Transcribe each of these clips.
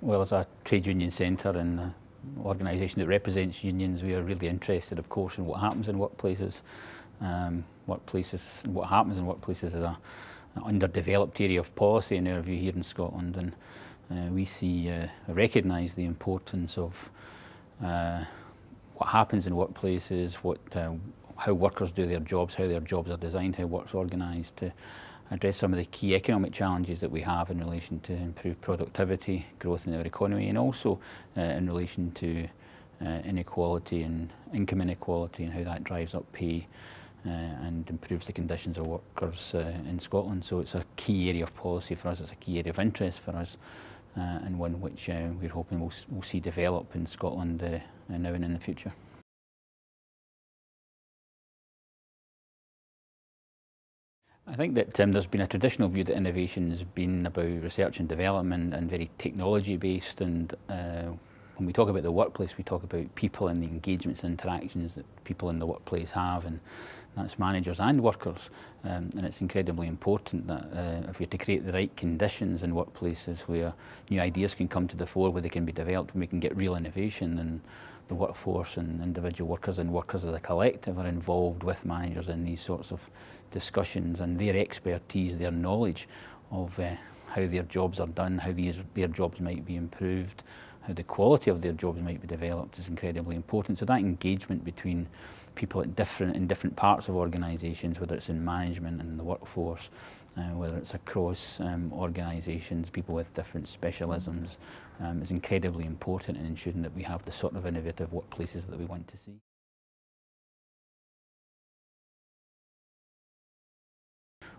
Well, as a trade union centre and an organisation that represents unions, we are really interested, of course, in what happens in workplaces. What happens in workplaces is an underdeveloped area of policy in our view here in Scotland, and we recognise the importance of what happens in workplaces, how workers do their jobs, how their jobs are designed, how work's organised, to address some of the key economic challenges that we have in relation to improved productivity, growth in our economy, and also in relation to inequality and income inequality and how that drives up pay and improves the conditions of workers in Scotland. So it's a key area of policy for us, it's a key area of interest for us, and one which we're hoping we'll see develop in Scotland now and in the future. I think that there's been a traditional view that innovation has been about research and development and very technology based, and when we talk about the workplace, we talk about people and the engagements and interactions that people in the workplace have, and that's managers and workers, and it's incredibly important that if we're to create the right conditions in workplaces where new ideas can come to the fore, where they can be developed, and we can get real innovation, and the workforce and individual workers and workers as a collective are involved with managers in these sorts of discussions, and their expertise, their knowledge of how their jobs are done, how their jobs might be improved, how the quality of their jobs might be developed is incredibly important. So that engagement between people in different parts of organisations, whether it's in management and the workforce, whether it's across organisations, people with different specialisms, is incredibly important in ensuring that we have the sort of innovative workplaces that we want to see.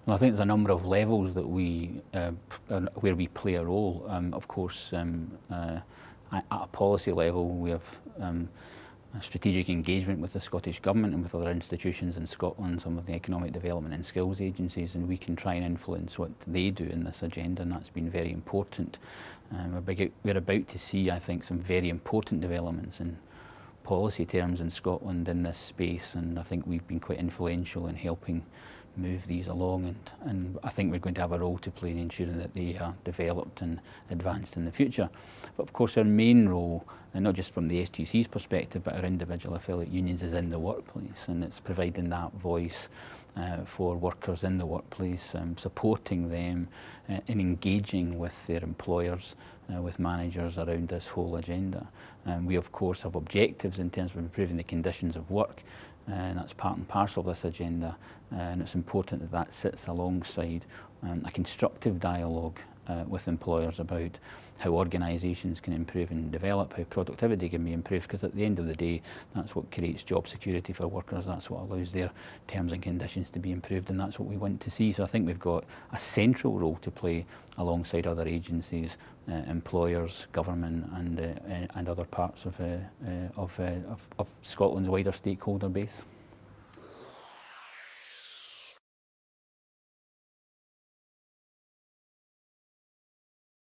Well, I think there's a number of levels that where we play a role. Of course, at a policy level, we have a strategic engagement with the Scottish Government and with other institutions in Scotland, some of the economic development and skills agencies, and we can try and influence what they do in this agenda, and that's been very important. We're about to see, I think, some very important developments in policy terms in Scotland in this space, and I think we've been quite influential in helping move these along, and I think we're going to have a role to play in ensuring that they are developed and advanced in the future. But of course our main role, and not just from the STUC's perspective, but our individual affiliate unions, is in the workplace, and it's providing that voice for workers in the workplace, supporting them in engaging with their employers, with managers around this whole agenda. We of course have objectives in terms of improving the conditions of work, and that's part and parcel of this agenda, and it's important that that sits alongside a constructive dialogue with employers about how organisations can improve and develop, how productivity can be improved, because at the end of the day, that's what creates job security for workers, that's what allows their terms and conditions to be improved, and that's what we want to see. So I think we've got a central role to play alongside other agencies, employers, government, and other parts of Scotland's wider stakeholder base.